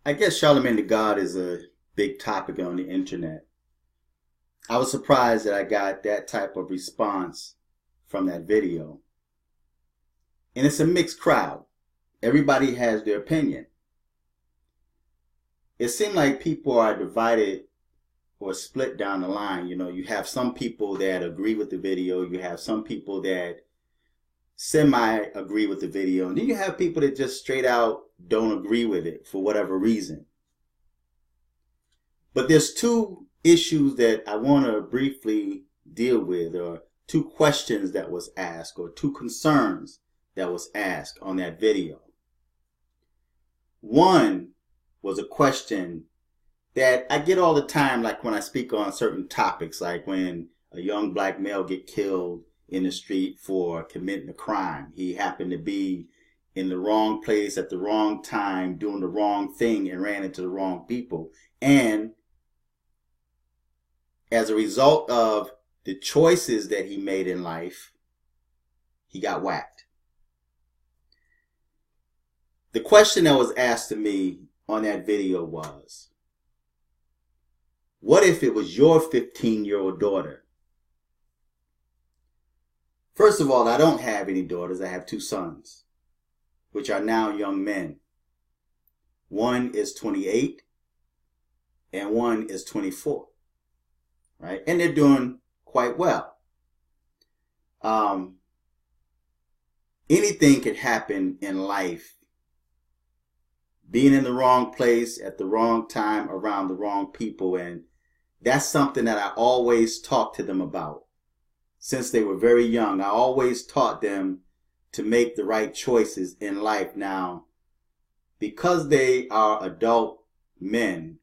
I guess Charlamagne the God is a big topic on the internet. I was surprised that I got that type of response from that video. And it's a mixed crowd. Everybody has their opinion. It seemed like people are divided or split down the line. You have some people that agree with the video. You have some people that semi-agree with the video. And then you have people that just straight out don't agree with it for whatever reason. But there's two issues that I want to briefly deal with, or two questions that was asked, or two concerns that was asked on that video. One was a question that I get all the time, like when I speak on certain topics, like when a young black male get killed in the street for committing a crime. He happened to be in the wrong place at the wrong time, doing the wrong thing, and ran into the wrong people. And as a result of the choices that he made in life, he got whacked. The question that was asked to me on that video was, what if it was your 15-year-old daughter? First of all, I don't have any daughters. I have two sons, which are now young men. One is 28 and one is 24, right? And they're doing quite well. Anything could happen in life. Being in the wrong place at the wrong time around the wrong people. And that's something that I always talk to them about. Since they were very young, I always taught them to make the right choices in life. Now, because they are adult men,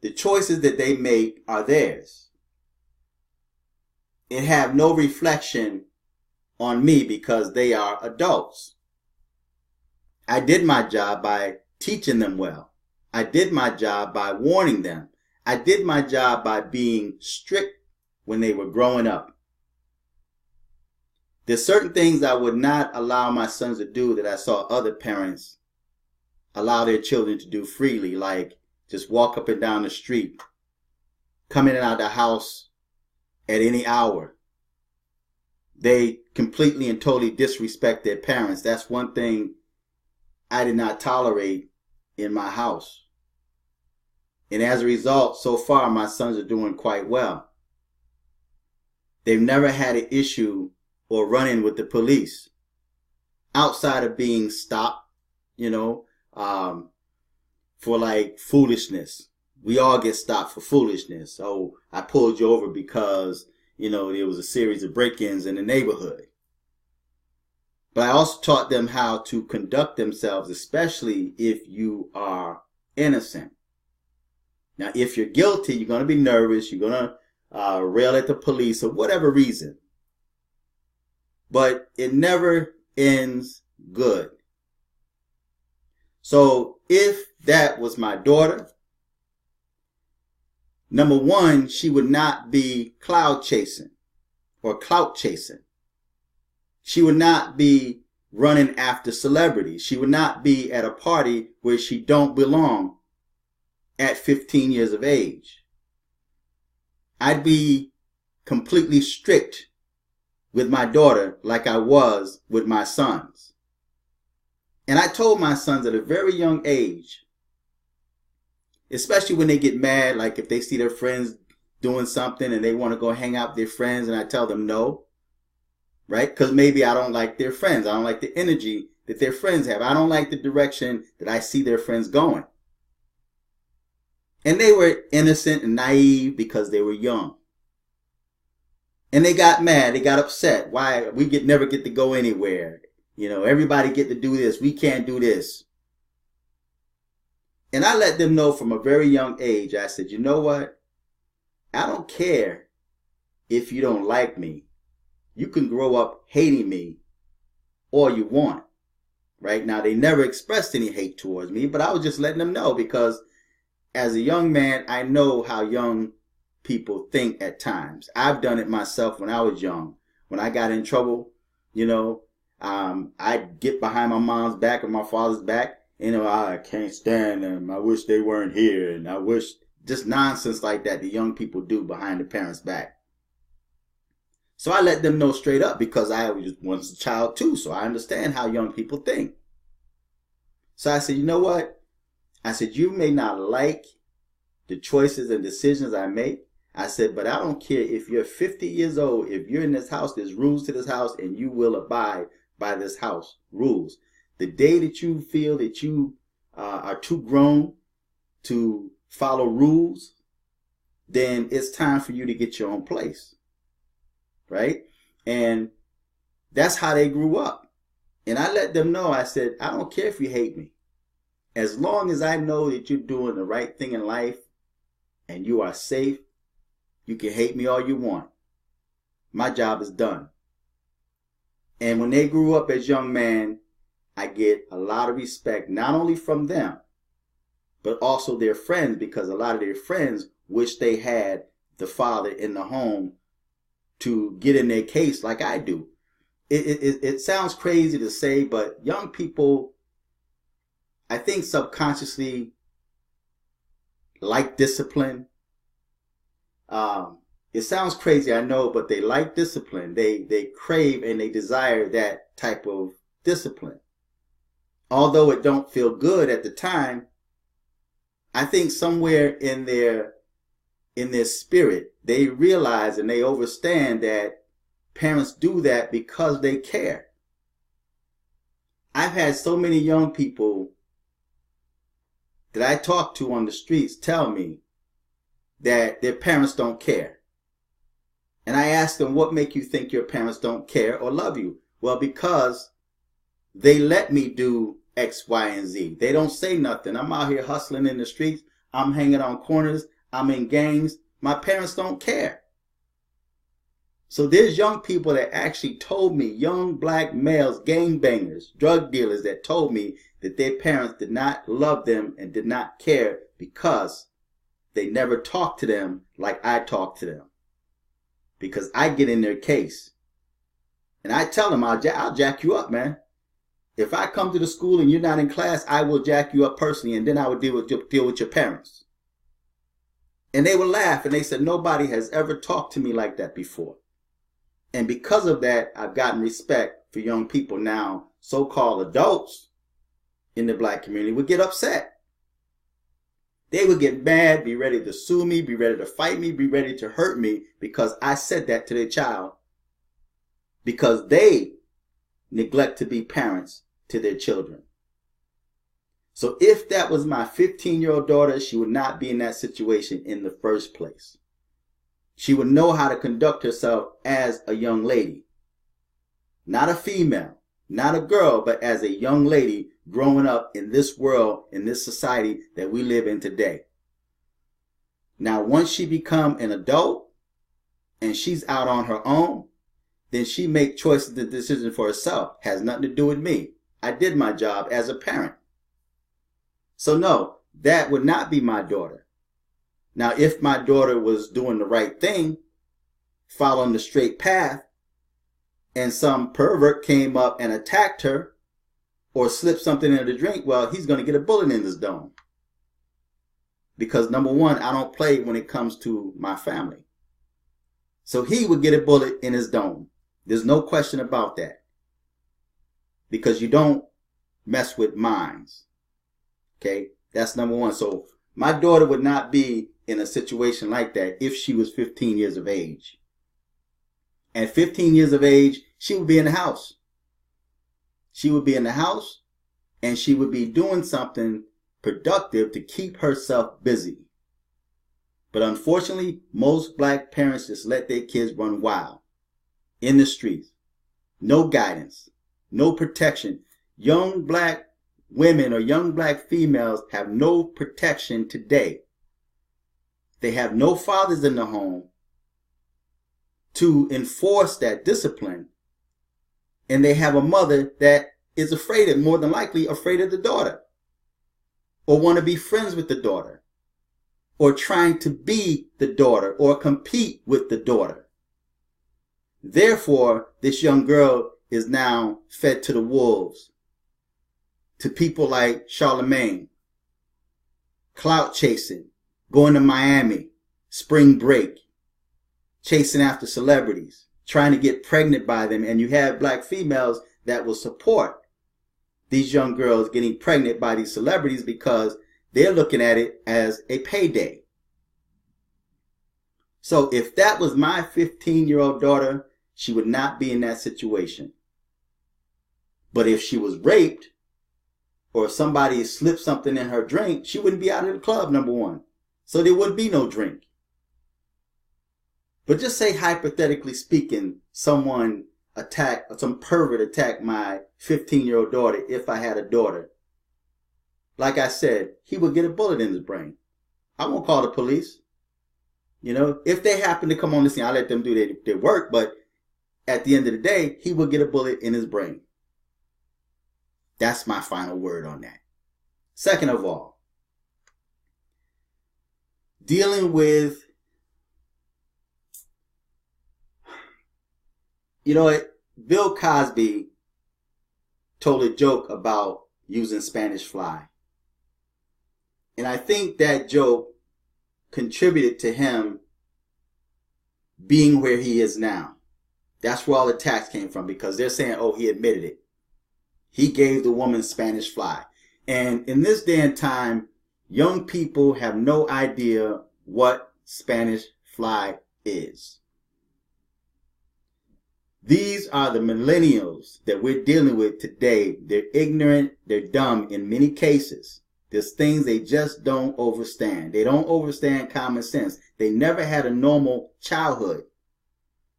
the choices that they make are theirs. It have no reflection on me because they are adults. I did my job by teaching them well. I did my job by warning them. I did my job by being strict when they were growing up. There's certain things I would not allow my sons to do that I saw other parents allow their children to do freely, like just walk up and down the street, come in and out of the house at any hour. They completely and totally disrespect their parents. That's one thing I did not tolerate in my house. And as a result, so far, my sons are doing quite well. They've never had an issue or run-in with the police outside of being stopped, for like foolishness. We all get stopped for foolishness. Oh, I pulled you over because, there was a series of break-ins in the neighborhood. But I also taught them how to conduct themselves, especially if you are innocent. Now, if you're guilty, you're going to be nervous. You're going to rail at the police for whatever reason. But it never ends good. So if that was my daughter, number one, she would not be clout chasing. She would not be running after celebrities. She would not be at a party where she don't belong at 15 years of age. I'd be completely strict with my daughter like I was with my sons. And I told my sons at a very young age, especially when they get mad, like if they see their friends doing something and they want to go hang out with their friends, and I tell them no, right? Because maybe I don't like their friends. I don't like the energy that their friends have. I don't like the direction that I see their friends going. And they were innocent and naive because they were young. And they got mad. They got upset. Why we never get to go anywhere. Everybody get to do this. We can't do this. And I let them know from a very young age. I said, you know what? I don't care if you don't like me. You can grow up hating me all you want. Right? Now, they never expressed any hate towards me, but I was just letting them know because as a young man, I know how young people think at times. I've done it myself when I was young. When I got in trouble, I'd get behind my mom's back or my father's back I can't stand them. I wish they weren't here. And I wish, just nonsense like that the young people do behind the parents' back. So I let them know straight up because I was once a child too. So I understand how young people think. So I said, you know what? I said, you may not like the choices and decisions I make. I said, but I don't care if you're 50 years old. If you're in this house, there's rules to this house and you will abide by this house rules. The day that you feel that you are too grown to follow rules, then it's time for you to get your own place. Right? And that's how they grew up. And I let them know, I said, I don't care if you hate me. As long as I know that you're doing the right thing in life and you are safe, you can hate me all you want. My job is done. And when they grew up as young men, I get a lot of respect, not only from them, but also their friends, because a lot of their friends wish they had the father in the home to get in their case like I do. It sounds crazy to say, but young people, I think subconsciously like discipline. It sounds crazy, I know, but they like discipline. They crave and they desire that type of discipline. Although it don't feel good at the time, I think somewhere in their spirit, they realize and they understand that parents do that because they care. I've had so many young people that I talk to on the streets tell me that their parents don't care. And I ask them, what make you think your parents don't care or love you? Well, because they let me do X, Y, and Z. They don't say nothing. I'm out here hustling in the streets. I'm hanging on corners. I'm in gangs. My parents don't care. So there's young people that actually told me, young black males, gangbangers, drug dealers, that told me that their parents did not love them and did not care because they never talked to them like I talk to them. Because I get in their case. And I tell them, I'll jack you up, man. If I come to the school and you're not in class, I will jack you up personally, and then I will deal with your parents. And they would laugh, and they said, nobody has ever talked to me like that before. And because of that, I've gotten respect for young people now. So-called adults in the black community would get upset. They would get mad, be ready to sue me, be ready to fight me, be ready to hurt me because I said that to their child. Because they neglect to be parents to their children. So if that was my 15-year-old daughter, she would not be in that situation in the first place. She would know how to conduct herself as a young lady. Not a female, not a girl, but as a young lady growing up in this world, in this society that we live in today. Now, once she become an adult and she's out on her own, then she make choices and decisions for herself. Has nothing to do with me. I did my job as a parent. So no, that would not be my daughter. Now, if my daughter was doing the right thing, following the straight path, and some pervert came up and attacked her or slipped something in the drink, well, he's going to get a bullet in his dome. Because number one, I don't play when it comes to my family. So he would get a bullet in his dome. There's no question about that. Because you don't mess with minds. Okay? That's number one. So my daughter would not be in a situation like that if she was 15 years of age. At 15 years of age, she would be in the house. She would be in the house and she would be doing something productive to keep herself busy. But unfortunately, most black parents just let their kids run wild in the streets. No guidance, no protection. Young black women or young black females have no protection today. They have no fathers in the home to enforce that discipline. And they have a mother that is afraid of, more than likely afraid of the daughter, or want to be friends with the daughter, or trying to be the daughter or compete with the daughter. Therefore, this young girl is now fed to the wolves. to people like Charlamagne, clout chasing, going to Miami, spring break, chasing after celebrities, trying to get pregnant by them. And you have black females that will support these young girls getting pregnant by these celebrities because they're looking at it as a payday. So if that was my 15-year-old daughter, she would not be in that situation. But if she was raped or somebody slipped something in her drink, she wouldn't be out of the club, number one. So there would be no drink. But just say, hypothetically speaking, some pervert attacked my 15-year-old daughter if I had a daughter. Like I said, he would get a bullet in his brain. I won't call the police. You know, if they happen to come on the scene, I'll let them do their work. But at the end of the day, he will get a bullet in his brain. That's my final word on that. Second of all, dealing with, you know, Bill Cosby told a joke about using Spanish fly. And I think that joke contributed to him being where he is now. That's where all the attacks came from, because they're saying, oh, he admitted it. He gave the woman Spanish fly. And in this day and time, young people have no idea what Spanish fly is. These are the millennials that we're dealing with today. They're ignorant, they're dumb in many cases. There's things they just don't understand. They don't understand common sense. They never had a normal childhood.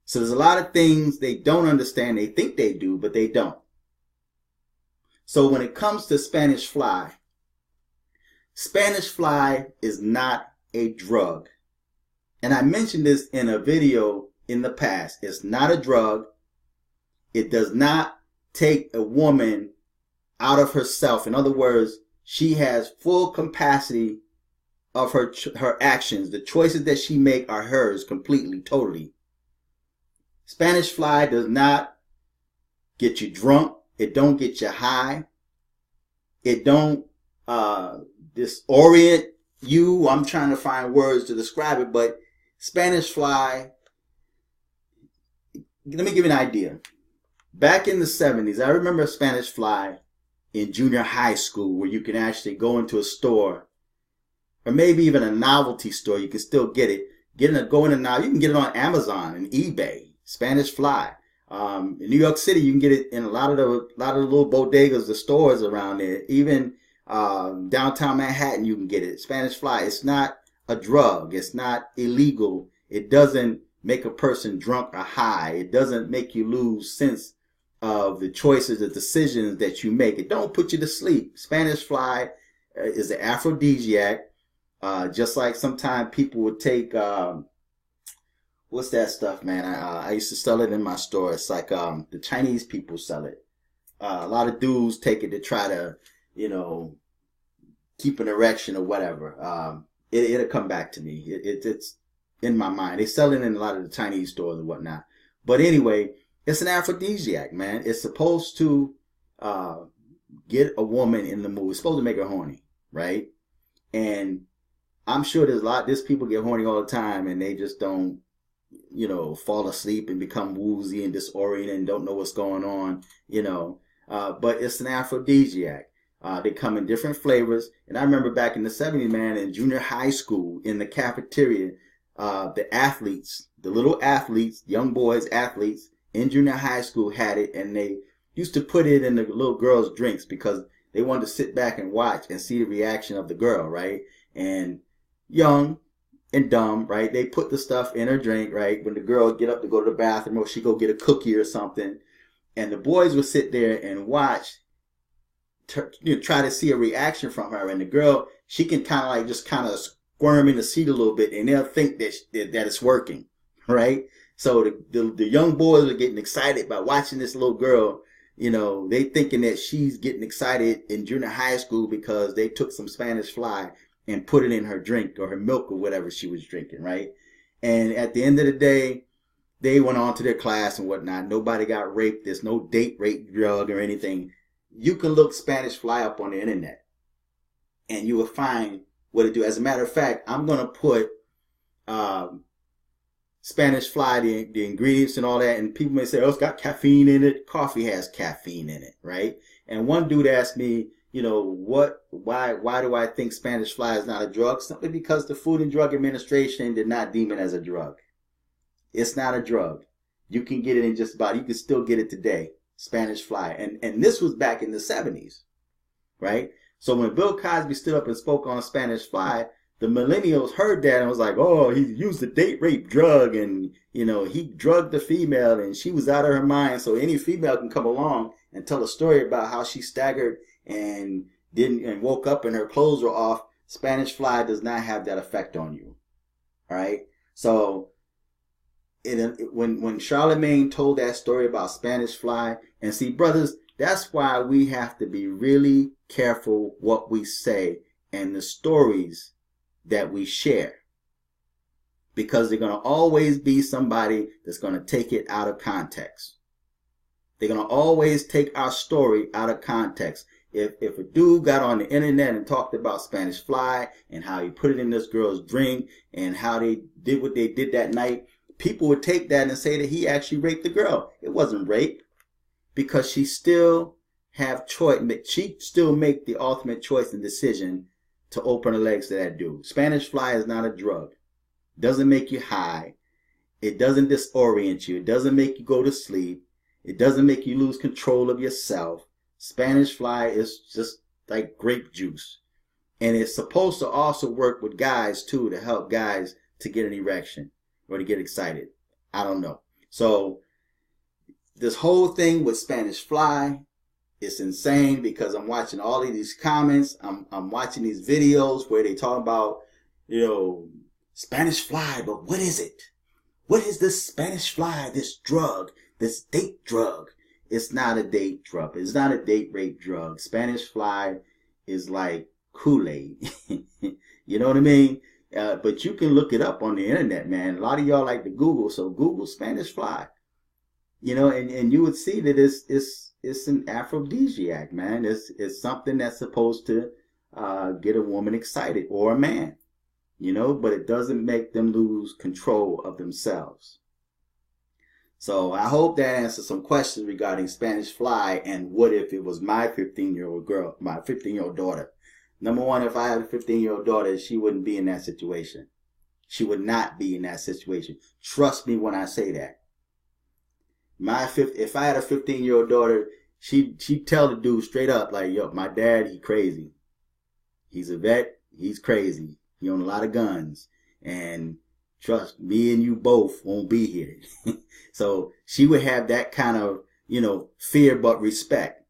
So there's a lot of things they don't understand. They think they do, but they don't. So when it comes to Spanish fly is not a drug. And I mentioned this in a video in the past. It's not a drug. It does not take a woman out of herself. In other words, she has full capacity of her actions. The choices that she make are hers completely, totally. Spanish fly does not get you drunk. It don't get you high. It don't disorient you. I'm trying to find words to describe it, but Spanish fly, let me give you an idea. Back in the 70s, I remember Spanish fly in junior high school, where you can actually go into a store, or maybe even a novelty store. You can still get it. You can get it on Amazon and eBay. Spanish fly. In New York City, you can get it in a lot of the little bodegas, the stores around there. Even downtown Manhattan, you can get it. Spanish fly. It's not a drug. It's not illegal. It doesn't make a person drunk or high. It doesn't make you lose sense of the choices, the decisions that you make. It don't put you to sleep. Spanish fly is an aphrodisiac. Just like sometimes people would take, what's that stuff, man? I used to sell it in my store. It's like the Chinese people sell it. A lot of dudes take it to try to, keep an erection or whatever. It'll come back to me. It's in my mind. They sell it in a lot of the Chinese stores and whatnot. But anyway, it's an aphrodisiac, man. It's supposed to get a woman in the mood. It's supposed to make her horny, right? And I'm sure there's people get horny all the time and they just don't, fall asleep and become woozy and disoriented and don't know what's going on, but it's an aphrodisiac. They come in different flavors. And I remember back in the 70s, man, in junior high school, in the cafeteria, the little athletes, young boys, athletes in junior high school had it, and they used to put it in the little girls' drinks because they wanted to sit back and watch and see the reaction of the girl, right? And young and dumb, right? They put the stuff in her drink, right? When the girl get up to go to the bathroom, or she go get a cookie or something, and the boys would sit there and watch, try to see a reaction from her. And the girl, she can kind of squirm in the seat a little bit, and they'll think that it's working, right? So the young boys are getting excited by watching this little girl. They thinking that she's getting excited in junior high school because they took some Spanish fly and put it in her drink or her milk or whatever she was drinking, right? And at the end of the day, they went on to their class and whatnot. Nobody got raped. There's no date rape drug or anything. you can look Spanish Fly up on the internet and you will find what it do. As a matter of fact, I'm going to put Spanish Fly, the ingredients and all that, and people may say, oh, it's got caffeine in it. Coffee has caffeine in it, right? And one dude asked me, why do I think Spanish Fly is not a drug? Simply because the Food and Drug Administration did not deem it as a drug. It's not a drug. You can get it in just about, you can still get it today, Spanish Fly. And this was back in the 70s, right? So when Bill Cosby stood up and spoke on Spanish Fly, the millennials heard that and was like, oh, he used a date rape drug and, he drugged the female and she was out of her mind. So any female can come along and tell a story about how she staggered and woke up and her clothes were off. Spanish Fly does not have that effect on you. All right. So when Charlamagne told that story about Spanish Fly, and see, brothers, that's why we have to be really careful what we say and the stories that we share, because they're going to always be somebody that's going to take it out of context. They're going to always take our story out of context. If a dude got on the internet and talked about Spanish Fly and how he put it in this girl's drink and how they did what they did that night, people would take that and say that he actually raped the girl. It wasn't rape, because she still have choice. She still make the ultimate choice and decision to open her legs to that dude. Spanish Fly is not a drug. It doesn't make you high. It doesn't disorient you. It doesn't make you go to sleep. It doesn't make you lose control of yourself. Spanish Fly is just like grape juice. And it's supposed to also work with guys too, to help guys to get an erection or to get excited. I don't know. So this whole thing with Spanish Fly, it's insane, because I'm watching all of these comments. I'm watching these videos where they talk about, Spanish Fly, but what is it? What is this Spanish Fly, this drug, this date drug? It's not a date drug. It's not a date rape drug. Spanish Fly is like Kool-Aid. You know what I mean? But you can look it up on the internet, man. A lot of y'all like to Google, so Google Spanish Fly. And you would see that it's an aphrodisiac, man. It's something that's supposed to get a woman excited, or a man, but it doesn't make them lose control of themselves. So I hope that answers some questions regarding Spanish Fly and what if it was my 15-year-old daughter. Number one, if I had a 15-year-old daughter, she wouldn't be in that situation. She would not be in that situation. Trust me when I say that. If I had a 15-year-old daughter, she'd tell the dude straight up, like, yo, my dad, he crazy. He's a vet. He's crazy. He own a lot of guns. And trust me, and you both won't be here. So she would have that kind of, fear but respect.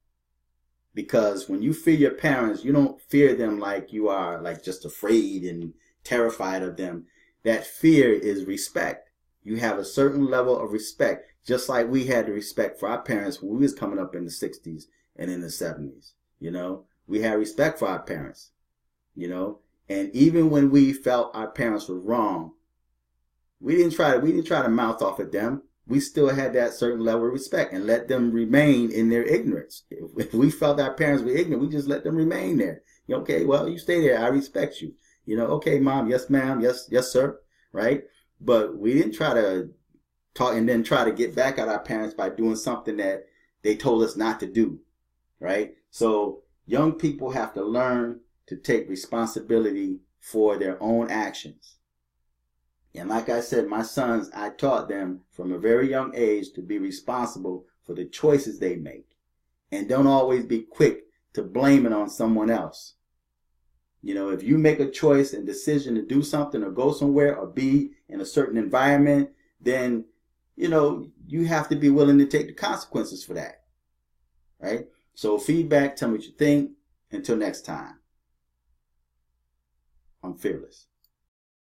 Because when you fear your parents, you don't fear them like you are like just afraid and terrified of them. That fear is respect. You have a certain level of respect, just like we had the respect for our parents when we was coming up in the 60s and in the 70s. We had respect for our parents, and even when we felt our parents were wrong, we didn't try to mouth off at them. We still had that certain level of respect and let them remain in their ignorance. If we felt our parents were ignorant, we just let them remain there. Okay, well, you stay there. I respect you. Okay, mom, yes, ma'am, yes, sir, right? But we didn't try to talk and then try to get back at our parents by doing something that they told us not to do, right? So young people have to learn to take responsibility for their own actions. And like I said, my sons, I taught them from a very young age to be responsible for the choices they make. And don't always be quick to blame it on someone else. If you make a choice and decision to do something or go somewhere or be in a certain environment, then, you have to be willing to take the consequences for that. Right? So feedback, tell me what you think. Until next time, I'm fearless.